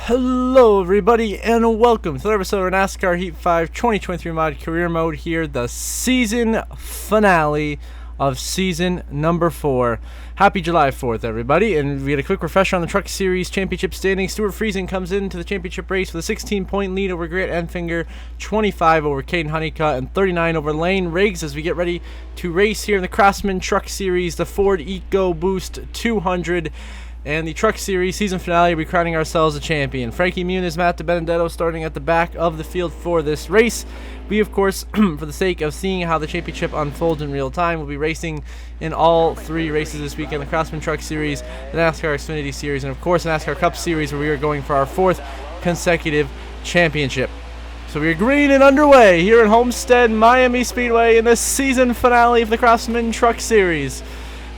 Hello everybody and welcome to the episode of NASCAR Heat 5 2023 Mod Career Mode here, the season finale of season number 4. Happy July 4th everybody, and we had a quick refresher on the Truck Series Championship standings. Stuart Friesen comes into the championship race with a 16-point lead over Grant Enfinger, 25 over Caden Honeycutt, and 39 over Lane Riggs as we get ready to race here in the Craftsman Truck Series, the Ford EcoBoost 200. And the Truck Series season finale, we're crowning ourselves a champion. Frankie Muniz, Matt DiBenedetto starting at the back of the field for this race. We, of course, for the sake of seeing how the championship unfolds in real time, will be racing in all 3 races this weekend: the Craftsman Truck Series, the NASCAR Xfinity Series, and, of course, the NASCAR Cup Series, where we are going for our 4th consecutive championship. So we are green and underway here at Homestead Miami Speedway in the season finale of the Craftsman Truck Series,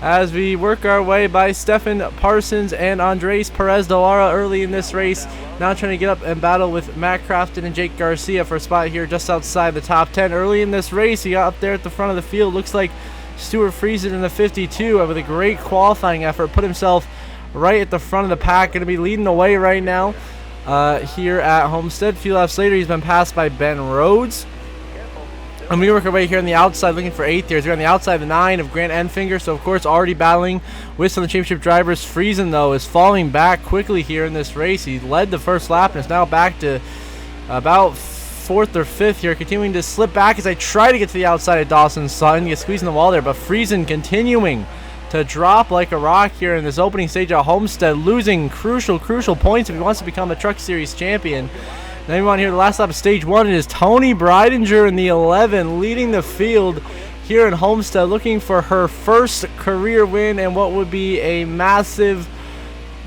as we work our way by Stefan Parsons and Andres Perez de Lara early in this race. Now trying to get up and battle with Matt Crafton and Jake Garcia for a spot here just outside the top 10. Early in this race, he got up there at the front of the field. Looks like Stuart Friesen in the 52 with a great qualifying effort put himself right at the front of the pack. Going to be leading the way right now here at Homestead. A few laps later, he's been passed by Ben Rhodes. And we work our way here on the outside looking for 8th here. We're on the outside of the 9 of Grant Enfinger, so of course already battling with some of the championship drivers. Friesen, though, is falling back quickly here in this race. He led the first lap and is now back to about 4th or 5th here, continuing to slip back as I try to get to the outside of Dawson Sutton. Get squeezing the wall there, but Friesen continuing to drop like a rock here in this opening stage at Homestead, losing crucial points if he wants to become a Truck Series champion. Then we want here the last lap of stage 1. It is Tony Breidinger in the 11 leading the field here at Homestead, looking for her first career win and what would be a massive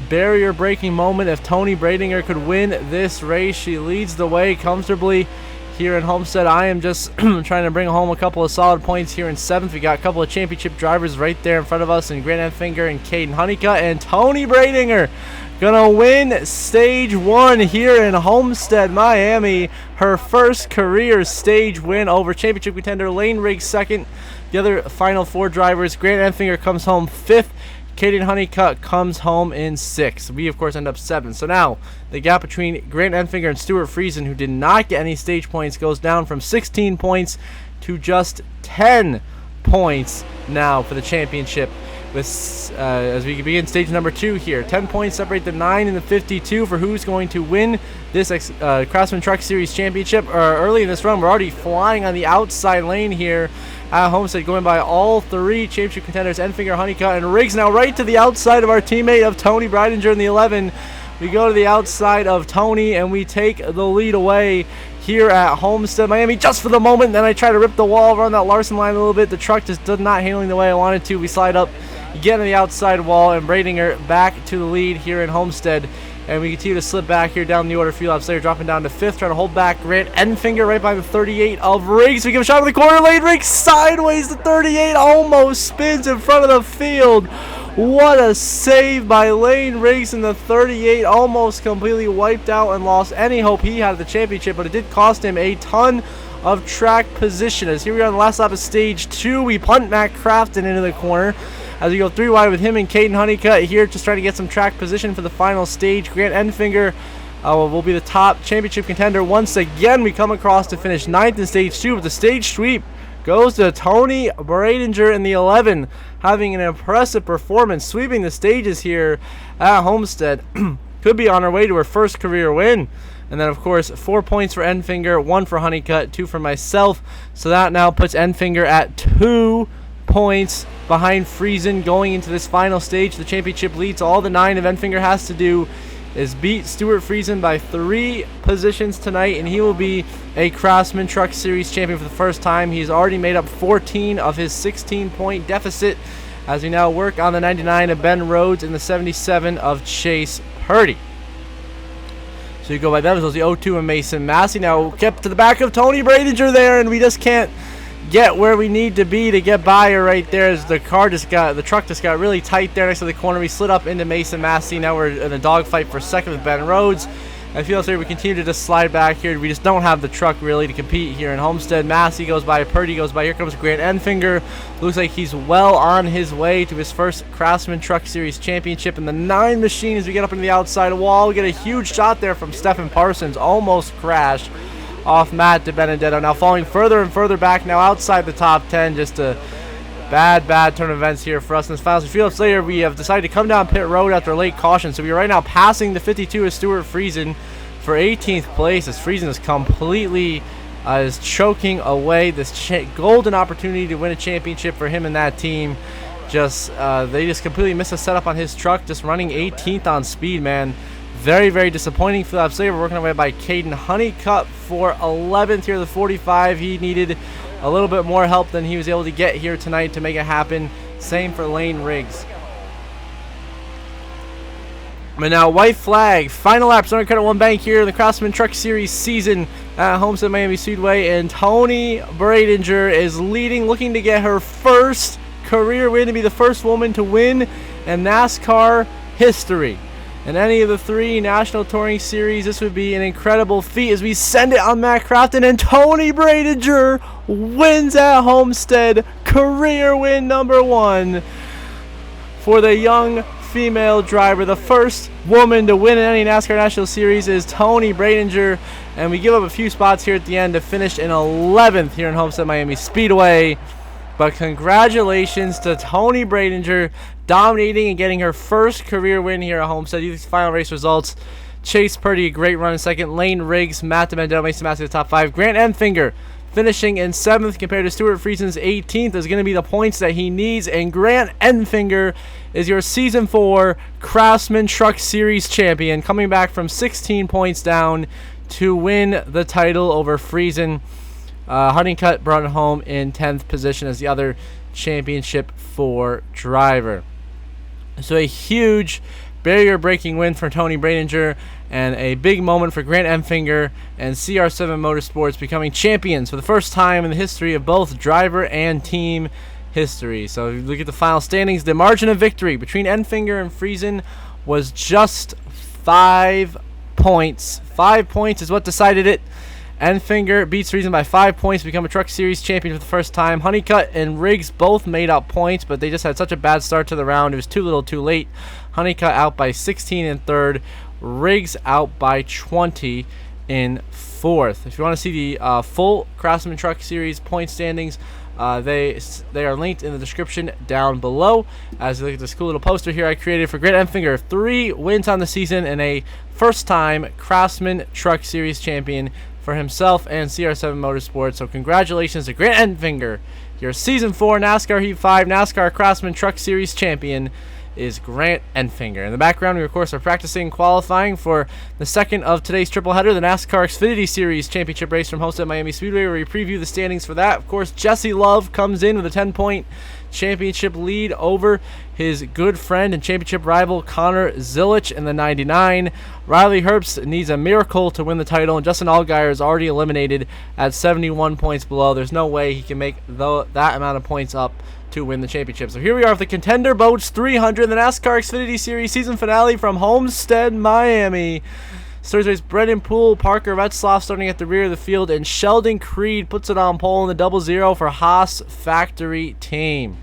barrier-breaking moment if Tony Breidinger could win this race. She leads the way comfortably here at Homestead. I am just trying to bring home a couple of solid points here in 7th. We got a couple of championship drivers right there in front of us, and Grant Enfinger and Caden Honeycutt, and Tony Breidinger gonna win stage 1 here in Homestead, Miami. Her first career stage win over championship contender Lane Riggs 2nd. The other final 4 drivers, Grant Enfinger comes home 5th. Caden Honeycutt comes home in 6th. We, of course, end up 7th. So now the gap between Grant Enfinger and Stuart Friesen, who did not get any stage points, goes down from 16 points to just 10 points now for the championship. As we begin stage number 2 here, 10 points separate the 9 and the 52 for who's going to win this Craftsman Truck Series championship. Early in this run, we're already flying on the outside lane here at Homestead, going by all 3 championship contenders, Enfinger, Honeycutt, and Riggs. Now right to the outside of our teammate of Tony Breidinger in the 11. We go to the outside of Tony and we take the lead away here at Homestead, Miami, just for the moment. Then I try to rip the wall around that Larson line a little bit. The truck just did not handling the way I wanted to. We slide up, get on the outside wall, and Breidinger back to the lead here in Homestead. And we continue to slip back here down the order. A few laps later, dropping down to 5th, trying to hold back Grant Enfinger right by the 38 of Riggs. We give a shot to the corner lane. Riggs sideways. The 38 almost spins in front of the field. What a save by Lane Riggs, in the 38 almost completely wiped out and lost any hope he had at the championship, but it did cost him a ton of track position. As here we are on the last lap of stage 2, we punt Matt Crafton into the corner as we go 3 wide with him and Caden Honeycutt here, just trying to get some track position for the final stage. Grant Enfinger will be the top championship contender once again. We come across to finish 9th in stage 2, but the stage sweep goes to Tony Breidinger in the 11, having an impressive performance, sweeping the stages here at Homestead. Could be on her way to her first career win. And then, of course, 4 points for Enfinger, 1 for Honeycutt, 2 for myself. So that now puts Enfinger at 2 points behind Friesen going into this final stage. The championship lead. So all the 9 of Enfinger has to do is beat Stuart Friesen by 3 positions tonight, and he will be a Craftsman Truck Series champion for the first time. He's already made up 14 of his 16-point deficit as we now work on the 99 of Ben Rhodes and the 77 of Chase Purdy. So you go by them. So the 02 of Mason Massey now kept to the back of Tony Breidinger there, and we just can't get where we need to be to get by her right there, as the truck just got really tight there next to the corner. We slid up into Mason Massey. Now we're in a dogfight for 2nd with Ben Rhodes. I feel as though we continue to just slide back here. We just don't have the truck really to compete here in Homestead. Massey goes by, Purdy goes by. Here comes Grant Enfinger. Looks like he's well on his way to his first Craftsman Truck Series championship. And the 9 machine as we get up into the outside wall. We get a huge shot there from Stephen Parsons. Almost crashed off Matt DiBenedetto. Now falling further and further back now outside the top 10. Just a bad turn of events here for us in this finals. A few laps later, we have decided to come down pit road after a late caution. So we are right now passing the 52 of Stuart Friesen for 18th place, as Friesen is completely is choking away this golden opportunity to win a championship for him and that team. They just completely missed a setup on his truck, just running 18th on speed, man. Very disappointing. For laps later, we're working our way by Caden Honeycutt for 11th here, the 45. He needed a little bit more help than he was able to get here tonight to make it happen. Same for Lane Riggs. But now, white flag, final lap, starting credit one bank here in the Craftsman Truck Series season at Homestead Miami Speedway. And Tony Bradinger is leading, looking to get her first career win, to be the first woman to win in NASCAR history. In any of the 3 National Touring Series, this would be an incredible feat as we send it on Matt Crafton, and Tony Bradinger wins at Homestead. Career win number 1 for the young female driver. The first woman to win in any NASCAR National Series is Tony Bradinger, and we give up a few spots here at the end to finish in 11th here in Homestead Miami Speedway. But congratulations to Tony Bradinger, dominating and getting her first career win here at Homestead. These final race results: Chase Purdy, a great run in second. Lane Riggs, Matt DiBenedetto, Mason Massey, the top 5. Grant Enfinger finishing in 7th compared to Stuart Friesen's 18th is going to be the points that he needs. And Grant Enfinger is your Season 4 Craftsman Truck Series champion, coming back from 16 points down to win the title over Friesen. Honeycutt brought it home in 10th position as the other championship 4 driver. So a huge barrier-breaking win for Tony Bradinger, and a big moment for Grant Enfinger and CR7 Motorsports becoming champions for the first time in the history of both driver and team history. So if you look at the final standings, the margin of victory between Enfinger and Friesen was just 5 points. 5 points is what decided it. Enfinger beats Friesen by 5 points to become a Truck Series champion for the first time. Honeycutt and Riggs both made up points, but they just had such a bad start to the round. It was too little too late. Honeycutt out by 16 in 3rd. Riggs out by 20 in 4th. If you want to see the full Craftsman Truck Series point standings, they are linked in the description down below. As you look at this cool little poster here I created for Grant Enfinger, 3 wins on the season and a first-time Craftsman Truck Series champion for himself and CR7 Motorsports. So congratulations to Grant Enfinger. Your Season 4 NASCAR Heat 5 NASCAR Craftsman Truck Series champion is Grant Enfinger. In the background, we of course are practicing qualifying for the second of today's triple header, the NASCAR Xfinity Series championship race from Homestead Miami Speedway, where we preview the standings for that. Of course, Jesse Love comes in with a 10-point championship lead over his good friend and championship rival Connor Zilich in the 99. Riley Herbst needs a miracle to win the title, and Justin Allgaier is already eliminated at 71 points below. There's no way he can make that amount of points up to win the championship. So here we are with the Contender Boats 300, the NASCAR Xfinity Series season finale from Homestead, Miami. Thursday's Brendan Poole, Parker Retzloff starting at the rear of the field, and Sheldon Creed puts it on pole in the 00 for Haas Factory Team.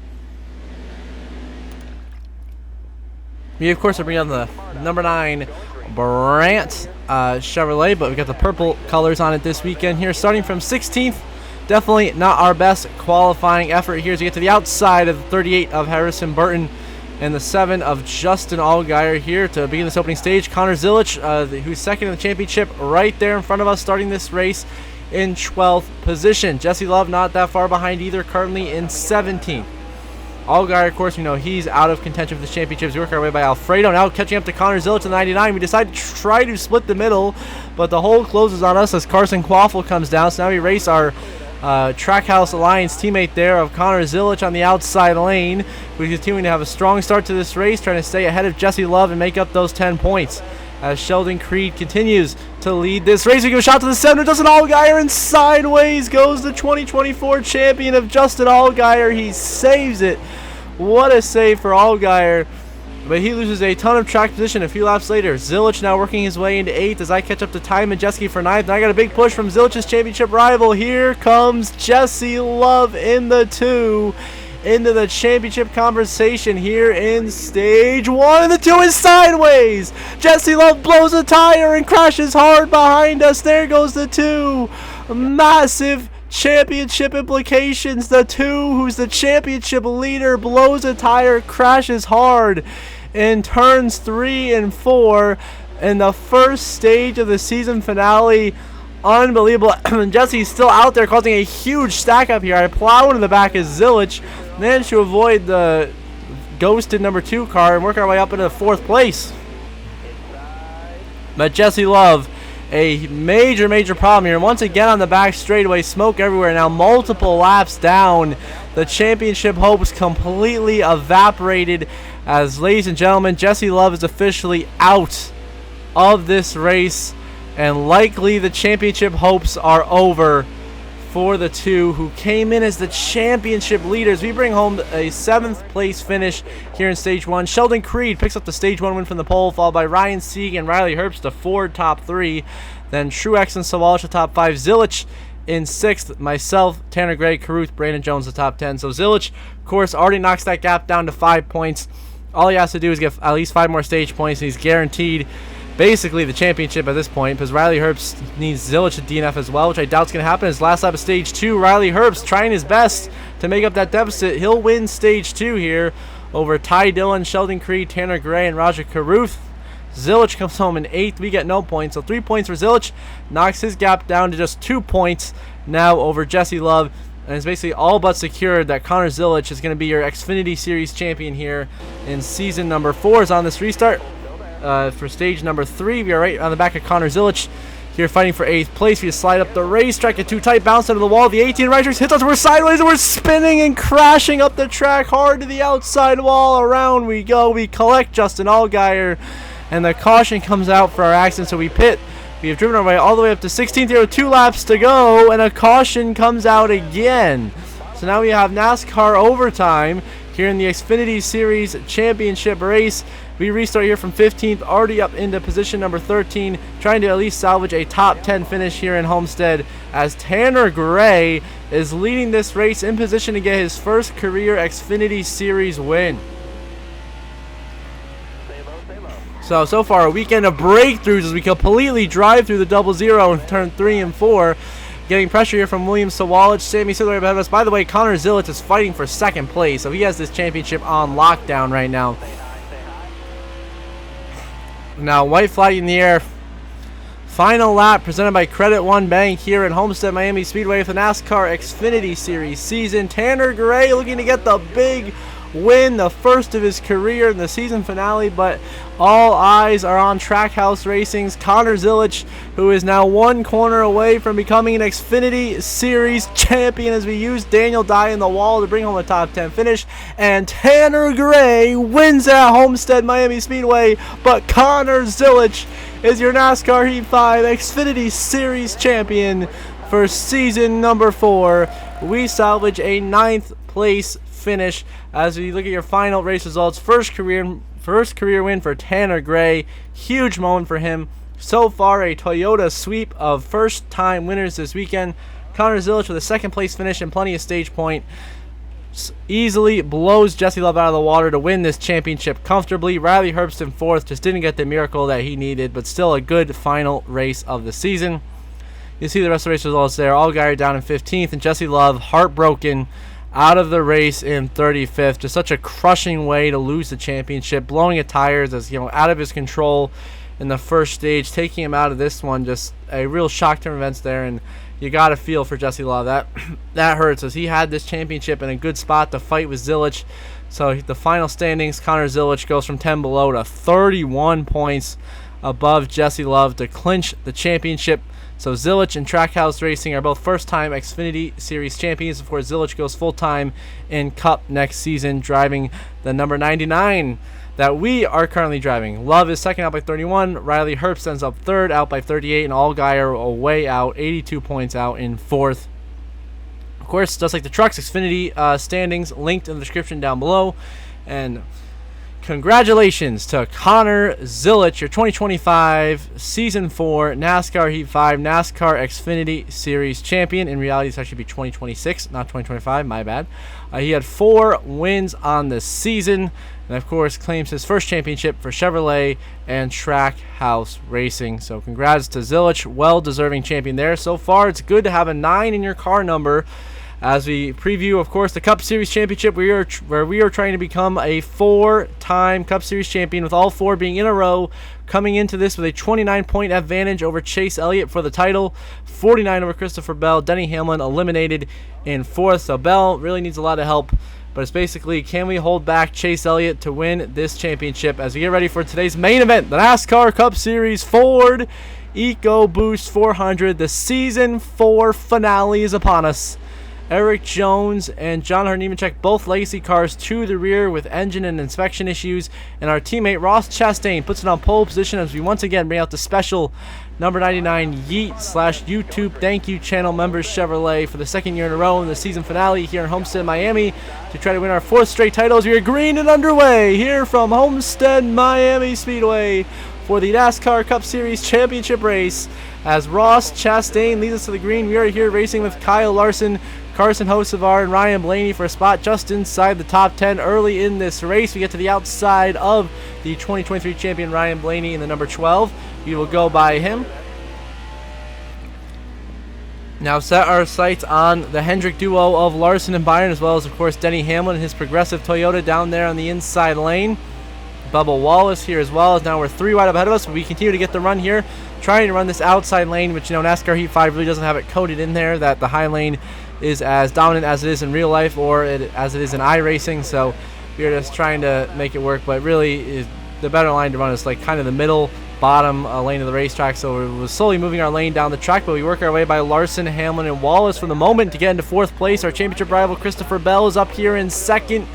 We, of course, are bringing on the number 9 Brandt Chevrolet, but we've got the purple colors on it this weekend here. Starting from 16th, definitely not our best qualifying effort here to get to the outside of the 38 of Harrison Burton and the 7 of Justin Allgaier here to begin this opening stage. Connor Zilich, who's second in the championship, right there in front of us, starting this race in 12th position. Jesse Love not that far behind either, currently in 17th. Allgaier, of course, we know he's out of contention for the championships. We work our way by Alfredo, now catching up to Connor Zilich in the 99. We decide to try to split the middle, but the hole closes on us as Carson Quaffle comes down. So now we race our Trackhouse Alliance teammate there of Connor Zilich on the outside lane. We're continuing to have a strong start to this race, trying to stay ahead of Jesse Love and make up those 10 points. As Sheldon Creed continues to lead this race, we give a shot to the center, Justin Allgaier, and sideways goes the 2024 champion of Justin Allgaier. He saves it. What a save for Allgaier. but he loses a ton of track position a few laps later. Zilich now working his way into 8th as I catch up to Ty Majeski for 9th. And I got a big push from Zilich's championship rival. Here comes Jesse Love in the 2 into the championship conversation here in stage 1. And the 2 is sideways. Jesse Love blows a tire and crashes hard behind us. There goes the 2. Massive championship implications. The 2, who's the championship leader, blows a tire, crashes hard in turns 3 and 4 in the first stage of the season finale. Unbelievable. Jesse's still out there causing a huge stack up here. I plow into the back of Zilich, managed to avoid the ghosted number 2 car and work our way up into 4th place. But Jesse Love, a major problem here. Once again on the back straightaway, smoke everywhere. Now multiple laps down. The championship hopes completely evaporated as, ladies and gentlemen, Jesse Love is officially out of this race. And likely the championship hopes are over for the 2 who came in as the championship leaders. We bring home a 7th place finish here in stage 1. Sheldon Creed picks up the stage 1 win from the pole, followed by Ryan Sieg and Riley Herbst, the Ford top 3. Then Truex and Sawallish, the top 5. Zilich in 6th. Myself, Tanner Gray, Caruth, Brandon Jones, the top 10. So Zilich, of course, already knocks that gap down to 5 points. All he has to do is get at least 5 more stage points, and he's guaranteed basically the championship at this point, because Riley Herbst needs Zilich to DNF as well, which I doubt is going to happen. His last lap of stage 2, Riley Herbst trying his best to make up that deficit. He'll win stage 2 here over Ty Dillon, Sheldon Creed, Tanner Gray, and Roger Caruth. Zilich comes home in 8th. We get no points, so 3 points for Zilich. Knocks his gap down to just 2 points now over Jesse Love. And it's basically all but secured that Connor Zilich is going to be your Xfinity Series champion here in season number 4. Is on this restart. For stage number 3, we are right on the back of Connor Zilich here fighting for 8th place. We just slide up the racetrack, get too tight, bounce into the wall. The 18 Riders hits us, we're sideways, and we're spinning and crashing up the track hard to the outside wall. Around we go. We collect Justin Allgaier, and the caution comes out for our accident, so we pit. We have driven our way all the way up to 16th here with 2 laps to go, and a caution comes out again. So now we have NASCAR overtime here in the Xfinity Series Championship race. We restart here from 15th, already up into position number 13, trying to at least salvage a top 10 finish here in Homestead, as Tanner Gray is leading this race in position to get his first career Xfinity Series win. So far a weekend of breakthroughs as we completely drive through the double zero in turn 3 and 4. Getting pressure here from William Sawallish, Sammy Sidler ahead of us. By the way, Connor Zilich is fighting for 2nd place, so he has this championship on lockdown right now. Now, white flag in the air. Final lap presented by Credit One Bank here at Homestead Miami Speedway for the NASCAR Xfinity Series season. Tanner Gray looking to get the big win, the first of his career in the season finale, but all eyes are on Trackhouse Racing's Connor Zilich, who is now 1 corner away from becoming an Xfinity Series champion, as we use Daniel Dye in the wall to bring home a top 10 finish. And Tanner Gray wins at Homestead Miami Speedway, but Connor Zilich is your NASCAR Heat 5 Xfinity Series champion for season number 4. We salvage a 9th place finish as we look at your final race results. First career win for Tanner Gray. Huge moment for him. So far, a Toyota sweep of first-time winners this weekend. Connor Zilich with a 2nd place finish and plenty of stage point. Easily blows Jesse Love out of the water to win this championship comfortably. Riley Herbst in 4th, just didn't get the miracle that he needed, but still a good final race of the season. You see the rest of the race results there. Allgaier down in 15th, and Jesse Love heartbroken out of the race in 35th. Just such a crushing way to lose the championship, blowing at tires as, out of his control in the first stage, taking him out of this one. Just a real shock to events there, and you got to feel for Jesse Love. That hurts, as he had this championship in a good spot to fight with Zilich. So the final standings, Connor Zilich goes from 10 below to 31 points above Jesse Love to clinch the championship. So Zilich and Trackhouse Racing are both first-time Xfinity Series champions. Of course, Zilich goes full-time in Cup next season, driving the number 99 that we are currently driving. Love is 2nd out by 31. Riley Herbst ends up 3rd out by 38. And Allgaier away out, 82 points out in 4th. Of course, just like the Trucks Xfinity standings, linked in the description down below. And Congratulations to Connor Zilic, your 2025 Season 4 NASCAR Heat 5 NASCAR Xfinity Series champion. In reality, this actually be 2026, not 2025. My bad. He had 4 wins on the season, and of course claims his first championship for Chevrolet and Trackhouse Racing. So congrats to Zilic, well-deserving champion there. So far, it's good to have a 9 in your car number. As we preview, of course, the Cup Series Championship, where we are trying to become a 4-time Cup Series champion, with all 4 being in a row, coming into this with a 29-point advantage over Chase Elliott for the title, 49 over Christopher Bell. Denny Hamlin eliminated in 4th, so Bell really needs a lot of help. But it's basically, can we hold back Chase Elliott to win this championship as we get ready for today's main event, the NASCAR Cup Series Ford EcoBoost 400. The Season 4 finale is upon us. Eric Jones and John Nemechek, both legacy cars, to the rear with engine and inspection issues. And our teammate Ross Chastain puts it on pole position as we once again bring out the special number 99 Yeet/YouTube Thank You Channel members Chevrolet for the 2nd year in a row in the season finale here in Homestead, Miami, to try to win our 4th straight titles. We are green and underway here from Homestead, Miami Speedway for the NASCAR Cup Series Championship race. As Ross Chastain leads us to the green, we are here racing with Kyle Larson, Carson Hocevar, and Ryan Blaney for a spot just inside the top 10 early in this race. We get to the outside of the 2023 champion Ryan Blaney in the number 12. We will go by him. Now set our sights on the Hendrick duo of Larson and Byron, as well as, of course, Denny Hamlin and his progressive Toyota down there on the inside lane. Bubba Wallace here as well, as now we're 3 wide up ahead of us, but we continue to get the run here, trying to run this outside lane, which, NASCAR Heat 5 really doesn't have it coded in there, that the high lane is as dominant as it is in real life or as it is in iRacing. So we're just trying to make it work, but really the better line to run is like kind of the middle bottom lane of the racetrack. So we're slowly moving our lane down the track, but we work our way by Larson, Hamlin, and Wallace for the moment to get into 4th place. Our championship rival Christopher Bell is up here in 2nd.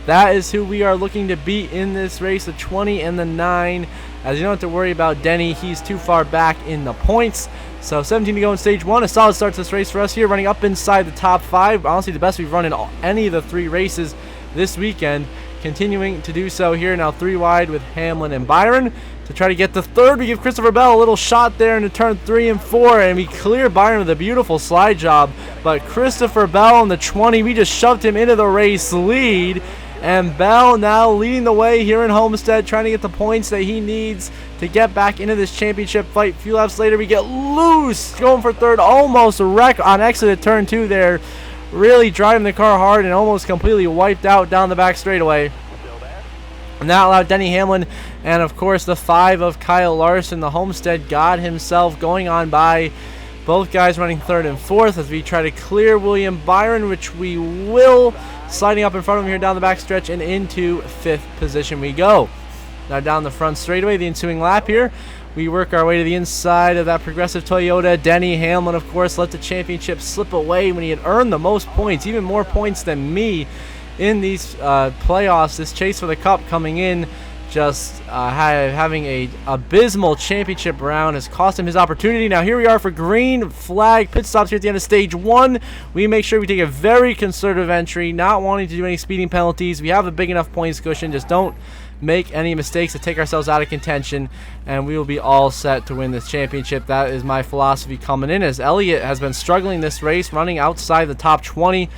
That is who we are looking to beat in this race, the 20 and the 9. As you don't have to worry about Denny, he's too far back in the points. So 17 to go in stage 1. A solid start to this race for us here, running up inside the top 5. Honestly, the best we've run in any of the 3 races this weekend. Continuing to do so here, now 3 wide with Hamlin and Byron. To try to get the 3rd, we give Christopher Bell a little shot there into turn 3 and 4, and we clear Byron with a beautiful slide job. But Christopher Bell in the 20, we just shoved him into the race lead. And Bell now leading the way here in Homestead, trying to get the points that he needs to get back into this championship fight. A few laps later, we get loose, going for 3rd, almost wreck on exit at turn 2 there. Really driving the car hard and almost completely wiped out down the back straightaway. And that allowed Denny Hamlin and, of course, the 5 of Kyle Larson, the Homestead God himself, going on by. Both guys running 3rd and 4th as we try to clear William Byron, which we will. Sliding up in front of him here down the back stretch and into 5th position we go. Now down the front straightaway, the ensuing lap here, we work our way to the inside of that progressive Toyota. Denny Hamlin, of course, let the championship slip away when he had earned the most points, even more points than me in these playoffs. This chase for the Cup coming in, just having a abysmal championship round has cost him his opportunity. Now here we are for green flag pit stops here at the end of stage 1. We make sure we take a very conservative entry, not wanting to do any speeding penalties. We have a big enough points cushion. Just don't make any mistakes to take ourselves out of contention, and we will be all set to win this championship. That is my philosophy coming in, as Elliott has been struggling this race, running outside the top 20.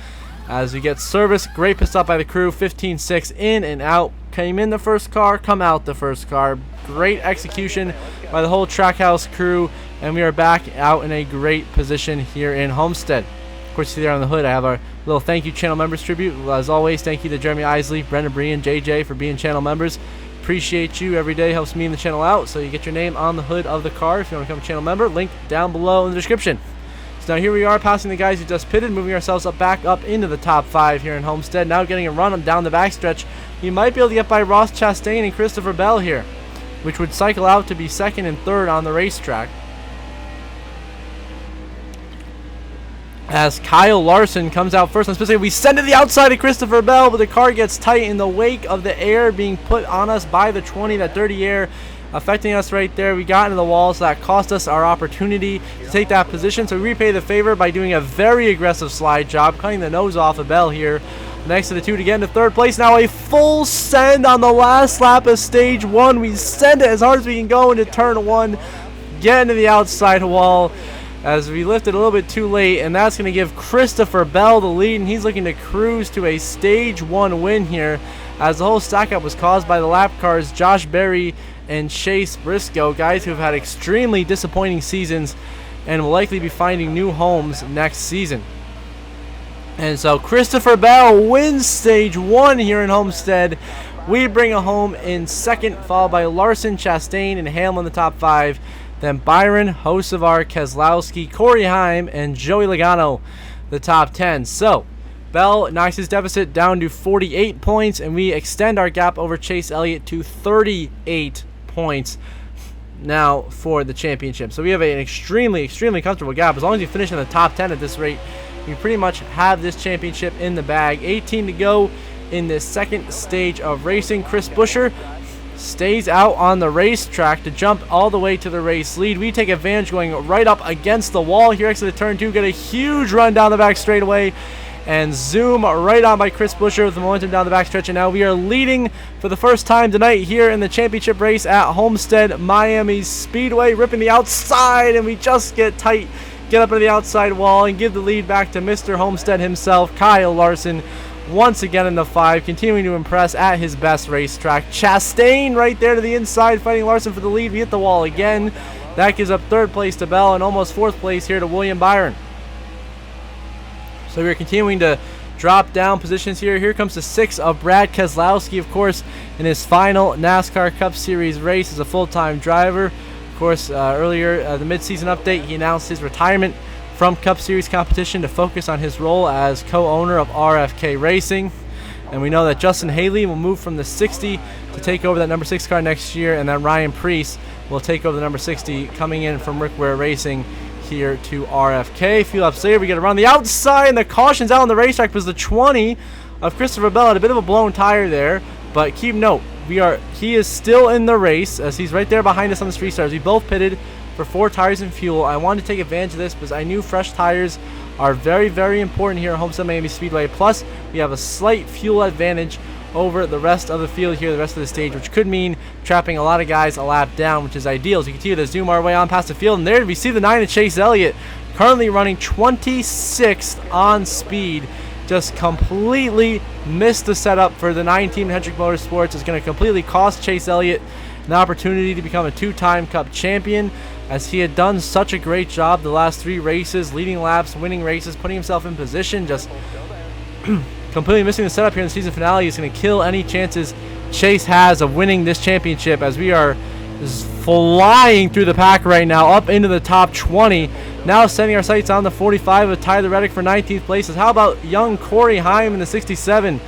As we get service, great pit stop by the crew, 15-6 in and out. Came in the first car, come out the first car. Great execution by the whole Trackhouse crew, and we are back out in a great position here in Homestead. Of course, you see there on the hood, I have our little thank you channel members tribute. As always, thank you to Jeremy Isley, Brendan Bree, and JJ for being channel members. Appreciate you every day, helps me and the channel out. So you get your name on the hood of the car if you want to become a channel member. Link down below in the description. So now here we are, passing the guys who just pitted, moving ourselves back up into the top 5 here in Homestead. Now getting a run down the backstretch. We might be able to get by Ross Chastain and Christopher Bell here, which would cycle out to be 2nd and 3rd on the racetrack. As Kyle Larson comes out first, and specifically we send to the outside of Christopher Bell, but the car gets tight in the wake of the air being put on us by the 20, that dirty air. affecting us right there. We got into the wall, so that cost us our opportunity to take that position. So we repay the favor by doing a very aggressive slide job, cutting the nose off of Bell here. Next to the 2 to get into 3rd place. Now a full send on the last lap of stage 1. We send it as hard as we can go into turn 1. Get into the outside wall as we lifted a little bit too late, and that's going to give Christopher Bell the lead, and he's looking to cruise to a stage 1 win here, as the whole stack-up was caused by the lap cars Josh Berry and Chase Briscoe, guys who have had extremely disappointing seasons and will likely be finding new homes next season. And so Christopher Bell wins stage 1 here in Homestead. We bring it home in 2nd, followed by Larson, Chastain, and Hamill in the top 5. Then Byron, Hocevar, Keselowski, Corey Heim, and Joey Logano, the top 10. So Bell knocks his deficit down to 48 points, and we extend our gap over Chase Elliott to 38 points now for the championship. So we have an extremely comfortable gap. As long as you finish in the top 10 at this rate, you pretty much have this championship in the bag. 18 to go in this 2nd stage of racing. Chris Buescher stays out on the racetrack to jump all the way to the race lead. We take advantage going right up against the wall here next to the turn 2, get a huge run down the back straightaway, and zoom right on by Chris Buescher with the momentum down the backstretch. And now we are leading for the first time tonight here in the championship race at Homestead Miami Speedway, ripping the outside, and we just get tight, get up into the outside wall, and give the lead back to Mr. Homestead himself, Kyle Larson, once again in the 5, continuing to impress at his best racetrack. Chastain right there to the inside, fighting Larson for the lead. We hit the wall again. That gives up 3rd place to Bell and almost 4th place here to William Byron. So we're continuing to drop down positions here. Here comes the 6 of Brad Keselowski, of course, in his final NASCAR Cup Series race as a full-time driver. Of course, earlier, the mid-season update, he announced his retirement from Cup Series competition to focus on his role as co-owner of RFK Racing. And we know that Justin Haley will move from the 60 to take over that number 6 car next year, and then Ryan Preece will take over the number 60 coming in from Rick Ware Racing here to RFK. A few laps later, we get around the outside, and the caution's out on the racetrack because the 20 of Christopher Bell had a bit of a blown tire there. But keep note, he is still in the race as he's right there behind us on the street stars. We both pitted for 4 tires and fuel. I wanted to take advantage of this because I knew fresh tires are very important here at Homestead Miami Speedway. Plus, we have a slight fuel advantage over the rest of the field here, the rest of the stage, which could mean trapping a lot of guys a lap down, which is ideal. As we continue to zoom our way on past the field, and there we see the 9 of Chase Elliott, currently running 26th on speed. Just completely missed the setup for the 9 team Hendrick Motorsports. It's going to completely cost Chase Elliott an opportunity to become a 2-time Cup champion, as he had done such a great job the last 3 races, leading laps, winning races, putting himself in position. Just completely missing the setup here in the season finale is going to kill any chances Chase has of winning this championship, as we are just flying through the pack right now, up into the top 20. Now setting our sights on the 45 of Tyler Reddick for 19th places. How about young Corey Heim in the 67?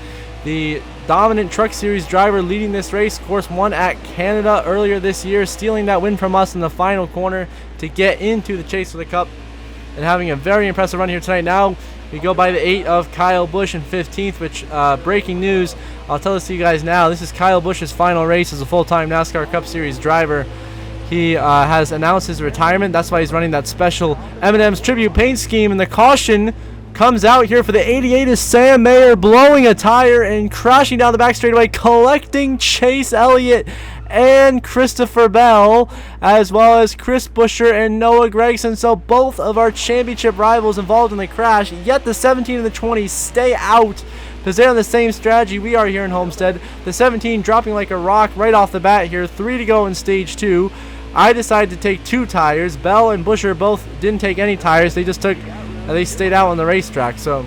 The dominant Truck Series driver leading this race. Of course, won at Canada earlier this year, stealing that win from us in the final corner to get into the chase for the Cup, and having a very impressive run here tonight. Now we go by the 8 of Kyle Busch in 15th, which, breaking news, I'll tell this to you guys now. This is Kyle Busch's final race as a full-time NASCAR Cup Series driver. He has announced his retirement. That's why he's running that special M&M's tribute paint scheme. And the caution comes out here for the 88 is Sam Mayer, blowing a tire and crashing down the back straightaway, collecting Chase Elliott and Christopher Bell, as well as Chris Buescher and Noah Gragson. So both of our championship rivals involved in the crash, yet the 17 and the 20 stay out because they're on the same strategy we are here in Homestead. The 17 dropping like a rock right off the bat here. 3 to go in stage 2. I decided to take 2 tires. Bell and Buescher both didn't take any tires. They stayed out on the racetrack. So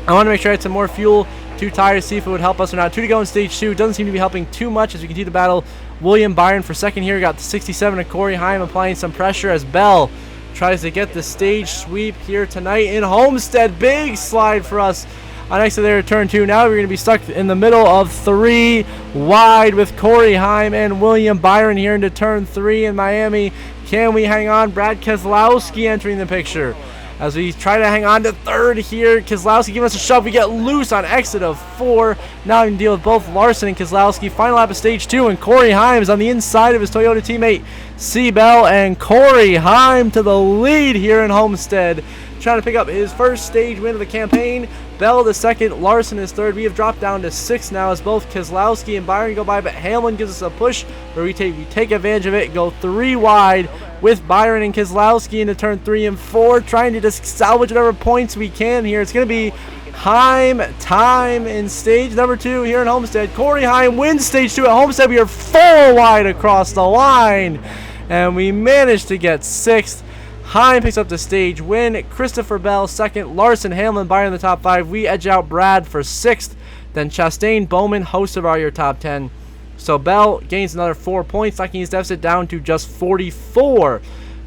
I want to make sure I had some more fuel, 2 tires, see if it would help us or not. 2 to go in stage 2. Doesn't seem to be helping too much as we continue to battle William Byron for second here. Got the 67 of Corey Heim applying some pressure as Bell tries to get the stage sweep here tonight in Homestead. Big slide for us on next to their turn 2. Now we're going to be stuck in the middle of 3 wide with Corey Heim and William Byron here into turn 3 in Miami. Can we hang on? Brad Keselowski entering the picture as we try to hang on to third here. Keselowski giving us a shove. We get loose on exit of 4. Now we can deal with both Larson and Keselowski. Final lap of stage 2, and Corey Heim on the inside of his Toyota teammate C. Bell, and Corey Heim to the lead here in Homestead, trying to pick up his first stage win of the campaign. Bell the second, Larson is third. We have dropped down to 6 now as both Keselowski and Byron go by, but Hamlin gives us a push where we take advantage of it, go 3 wide with Byron and Keselowski into turn 3 and 4, trying to just salvage whatever points we can here. It's going to be Heim time in stage number 2 here in Homestead. Corey Heim wins stage 2 at Homestead. We are 4 wide across the line, and we managed to get 6th. Heim picks up the stage win. Christopher Bell second. Larson, Hamlin, Byron in the top 5. We edge out Brad for 6th. Then Chastain, Bowman, Hocevar are your top 10. So Bell gains another 4 points, knocking his deficit down to just 44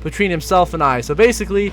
between himself and I. So basically,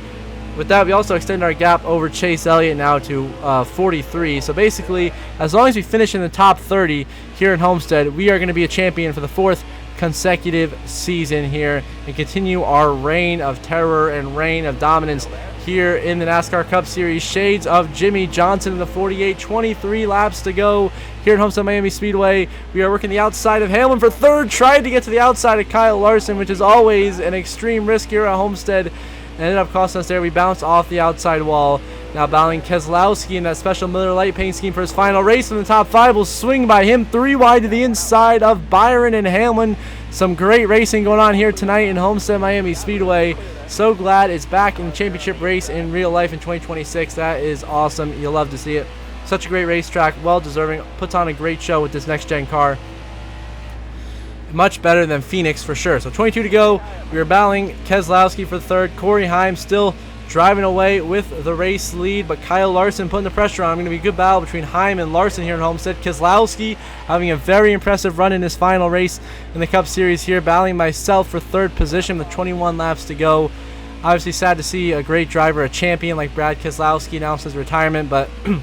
with that, we also extend our gap over Chase Elliott now to 43. So basically, as long as we finish in the top 30 here in Homestead, we are going to be a champion for the 4th consecutive season here and continue our reign of terror and reign of dominance here in the NASCAR Cup Series. Shades of Jimmy Johnson in the 48, 23 laps to go here at Homestead Miami Speedway. We are working the outside of Hamlin for 3rd, tried to get to the outside of Kyle Larson, which is always an extreme risk here at Homestead. Ended up costing us there. We bounced off the outside wall. Now battling Keselowski in that special Miller Lite paint scheme for his final race in the top 5. Will swing by him 3 wide to the inside of Byron and Hamlin. Some great racing going on here tonight in Homestead Miami Speedway. So glad it's back in the championship race in real life in 2026. That is awesome. You'll love to see it. Such a great racetrack. Well deserving. Puts on a great show with this next gen car. Much better than Phoenix for sure. So 22 to go. We are battling Keselowski for 3rd. Corey Heim still driving away with the race lead, but Kyle Larson putting the pressure on. Going to be a good battle between Heim and Larson here in Homestead. Keselowski having a very impressive run in his final race in the Cup Series here, battling myself for 3rd position with 21 laps to go. Obviously sad to see a great driver, a champion like Brad Keselowski announce his retirement, but you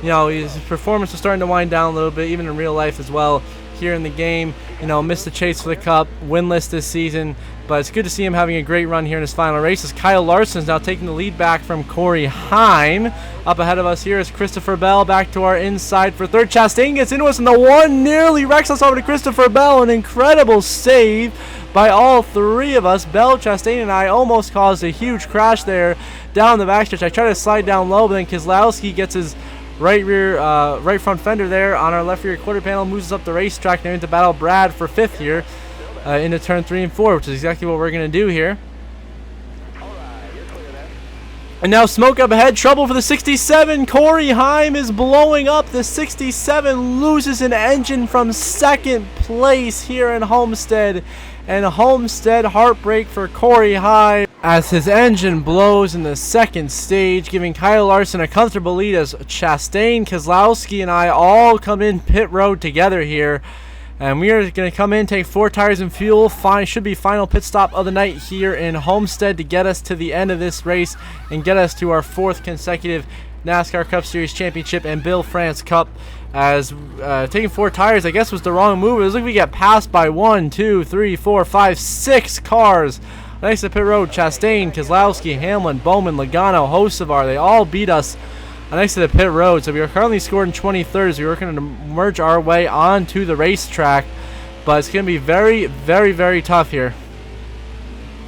know, his performance is starting to wind down a little bit, even in real life as well. Here in the game, you know, missed the chase for the Cup, winless this season, but it's good to see him having a great run here in his final races. Kyle Larson is now taking the lead back from Corey Heim. Up ahead of us here is Christopher Bell back to our inside for 3rd. Chastain gets into us, and the 1 nearly wrecks us over to Christopher Bell. An incredible save by all 3 of us. Bell, Chastain, and I almost caused a huge crash there down the backstretch. I tried to slide down low, but then Keselowski gets his right front fender there on our left rear quarter panel, moves us up the racetrack now into battle Brad for 5th here into turn 3 and 4, which is exactly what we're going to do here. And now smoke up ahead, trouble for the 67. Corey Heim is blowing up. The 67 loses an engine from 2nd place here in Homestead. And Homestead heartbreak for Corey Heim as his engine blows in the 2nd stage, giving Kyle Larson a comfortable lead as Chastain, Keselowski, and I all come in pit road together here. And we are going to come in, take 4 tires and fuel. Should be final pit stop of the night here in Homestead to get us to the end of this race and get us to our 4th consecutive NASCAR Cup Series Championship and Bill France Cup. As taking 4 tires, I guess, was the wrong move. It was like we get passed by 1, 2, 3, 4, 5, 6 cars. Next to pit road, Chastain, Keselowski, Hamlin, Bowman, Logano, Hocevar, they all beat us next to the pit road. So we are currently scored in 23rd. We're working to merge our way onto the racetrack, but it's going to be very, very, very tough here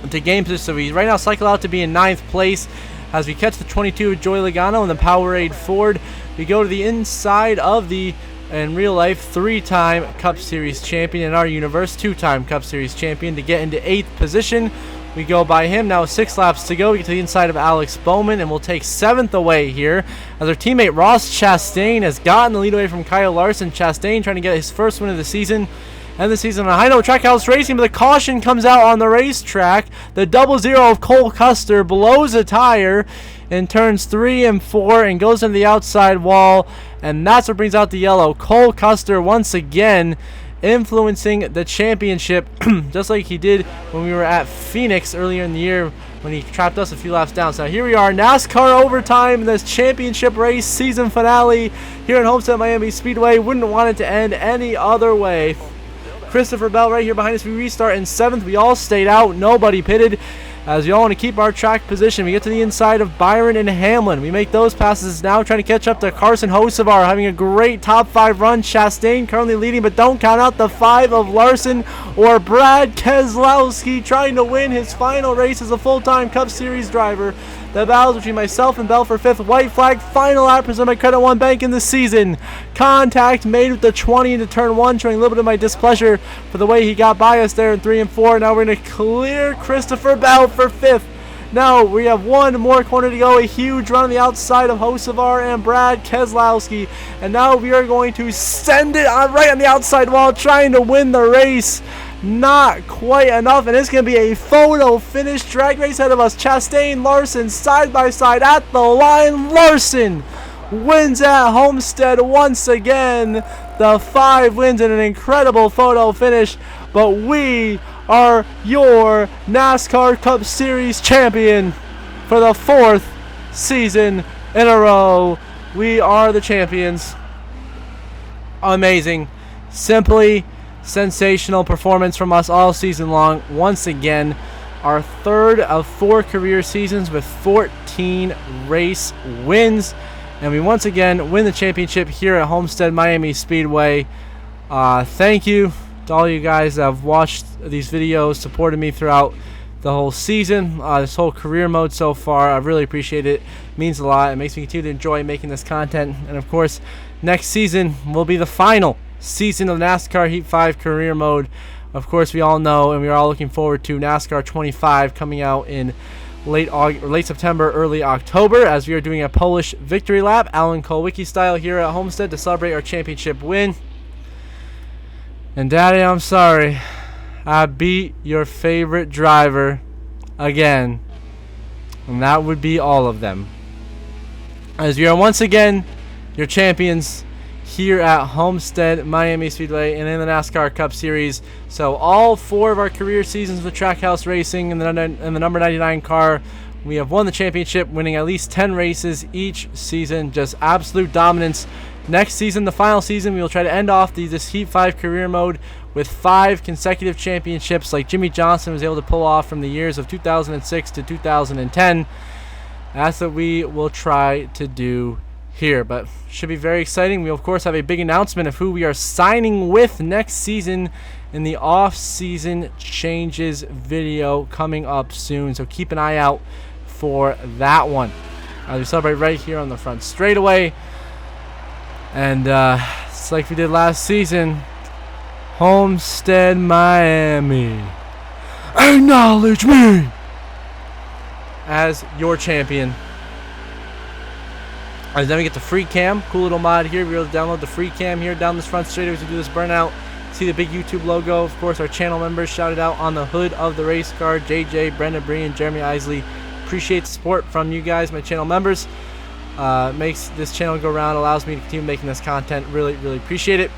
to gain position. So we right now cycle out to be in 9th place as we catch the 22 with Joey Logano and the Powerade Ford. We go to the inside of the, in real life, 3-time Cup Series champion, in our universe, 2-time Cup Series champion, to get into 8th position. We go by him now, 6 laps to go. We get to the inside of Alex Bowman, and we'll take 7th away here as our teammate Ross Chastain has gotten the lead away from Kyle Larson. Chastain trying to get his first win of the season. End the season on a high note. Trackhouse Racing, but the caution comes out on the racetrack. The 0-0 of Cole Custer blows a tire in turns 3 and 4 and goes into the outside wall, and that's what brings out the yellow. Cole Custer once again influencing the championship just like he did when we were at Phoenix earlier in the year when he trapped us a few laps down. So here we are, NASCAR overtime in this championship race season finale here in Homestead Miami Speedway. Wouldn't want it to end any other way. Christopher Bell right here behind us. We restart in 7th. We all stayed out. Nobody pitted. as we all want to keep our track position. We get to the inside of Byron and Hamlin. We make those passes now, trying to catch up to Carson Hocevar, having a great top 5 run. Chastain currently leading, but don't count out the 5 of Larson or Brad Keselowski, trying to win his final race as a full-time Cup Series driver. The battles between myself and Bell for 5th. White flag, final lap presented by Credit One Bank in the season. Contact made with the 20 into turn 1, showing a little bit of my displeasure for the way he got by us there in 3 and 4. Now we're going to clear Christopher Bell for 5th. Now we have one more corner to go. A huge run on the outside of Hocevar and Brad Keselowski. And now we are going to send it on right on the outside wall, trying to win the race. Not quite enough, and it's going to be a photo finish. Drag race ahead of us. Chastain, Larson, side by side at the line. Larson wins at Homestead once again. The 5 wins in an incredible photo finish, but we are your NASCAR Cup Series champion for the 4th season in a row. We are the champions. Amazing. Simply sensational performance from us all season long. Once again, our 3rd of 4 career seasons with 14 race wins, and we once again win the championship here at Homestead Miami Speedway. Thank you to all you guys that have watched these videos, supported me throughout the whole season, this whole career mode so far. I really appreciate it. It means a lot. It makes me continue to enjoy making this content, and of course next season will be the final season of NASCAR Heat 5 career mode. Of course, we all know, and we are all looking forward to NASCAR 25 coming out in late September, early October, as we are doing a Polish victory lap, Alan Kulwicki style, here at Homestead to celebrate our championship win. And Daddy, I'm sorry, I beat your favorite driver again, and that would be all of them, as we are once again your champions here at Homestead Miami Speedway and in the NASCAR Cup Series. So all 4 of our career seasons with Trackhouse Racing and the number 99 car, we have won the championship, winning at least 10 races each season. Just absolute dominance. Next season, the final season, we will try to end off this Heat 5 career mode with 5 consecutive championships like Jimmy Johnson was able to pull off from the years of 2006 to 2010. That's what we will try to do here, but should be very exciting. We of course have a big announcement of who we are signing with next season in the off-season changes video coming up soon, so keep an eye out for that one as we celebrate right here on the front straightaway. And it's like we did last season, Homestead Miami, acknowledge me as your champion. And then we get the free cam, cool little mod here. We're able to download the free cam here down this front straight as we do this burnout. See the big YouTube logo. Of course, our channel members shouted out on the hood of the race car. JJ, Brenda Bree, and Jeremy Isley. Appreciate the support from you guys, my channel members. Makes this channel go around, allows me to continue making this content. Really, really appreciate it.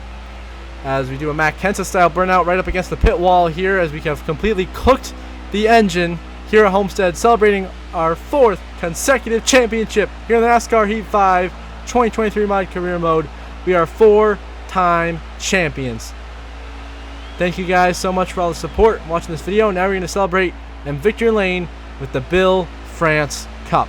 As we do a Matt Kenseth style burnout right up against the pit wall here, as we have completely cooked the engine here at Homestead, celebrating our 4th consecutive championship here in the NASCAR Heat 5 2023 mod career mode. We are 4-time champions. Thank you guys so much for all the support watching this video. Now we're going to celebrate in victory lane with the Bill France Cup.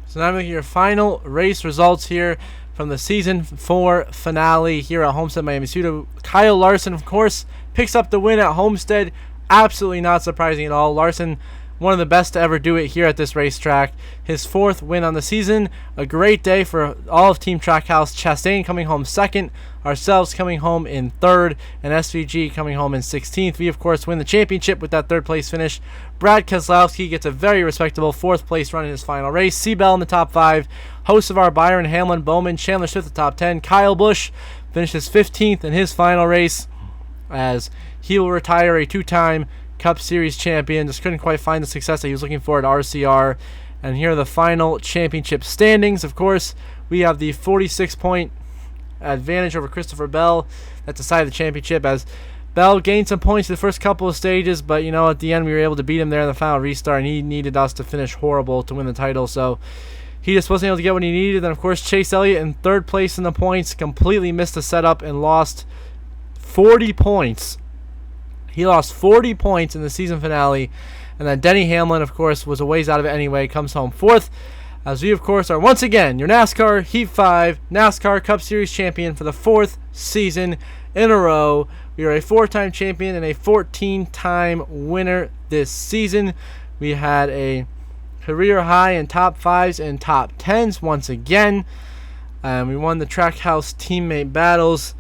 So now I'm looking at your final race results here from the Season 4 finale here at Homestead Miami Speedway. Kyle Larson, of course, picks up the win at Homestead. Absolutely not surprising at all. Larson, one of the best to ever do it here at this racetrack. His 4th win on the season. A great day for all of Team Trackhouse. Chastain coming home 2nd. Ourselves coming home in 3rd. And SVG coming home in 16th. We, of course, win the championship with that 3rd place finish. Brad Keselowski gets a very respectable 4th place run in his final race. Seabell in the top 5. Hocevar, Byron, Hamlin, Bowman, Chandler Smith the top 10. Kyle Busch finishes 15th in his final race, as he will retire a 2-time Cup Series champion. Just couldn't quite find the success that he was looking for at RCR. And here are the final championship standings. Of course, we have the 46-point advantage over Christopher Bell that decided the championship, as Bell gained some points in the first couple of stages, but at the end we were able to beat him there in the final restart, and he needed us to finish horrible to win the title, so he just wasn't able to get what he needed. And of course, Chase Elliott in third place in the points completely missed the setup and lost 40 points. He lost 40 points in the season finale. And then Denny Hamlin, of course, was a ways out of it anyway, comes home fourth. As we, of course, are once again your NASCAR Heat 5 NASCAR Cup Series champion for the 4th season in a row. We are a 4-time champion and a 14-time winner this season. We had a career high in top 5s and top 10s once again. We won the Trackhouse teammate battles,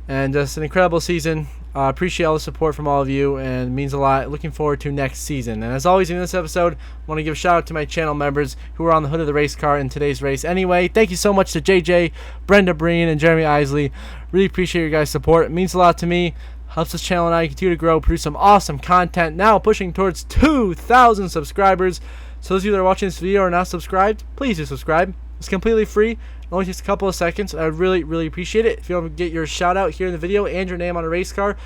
and just an incredible season. Appreciate all the support from all of you, and it means a lot. Looking forward to next season. And as always, in this episode, I want to give a shout out to my channel members who were on the hood of the race car in today's race. Anyway, thank you so much to JJ, Brenda Breen, and Jeremy Isley. Really appreciate your guys' support. It means a lot to me. Helps this channel and I continue to grow, produce some awesome content. Now pushing towards 2,000 subscribers. So those of you that are watching this video or not subscribed, please do subscribe. It's completely free. It only takes a couple of seconds. I would really, really appreciate it. If you want to get your shout out here in the video and your name on a race car,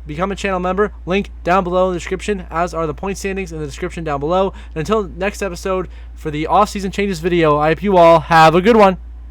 become a channel member. Link down below in the description, as are the point standings in the description down below. And until next episode for the off-season changes video, I hope you all have a good one.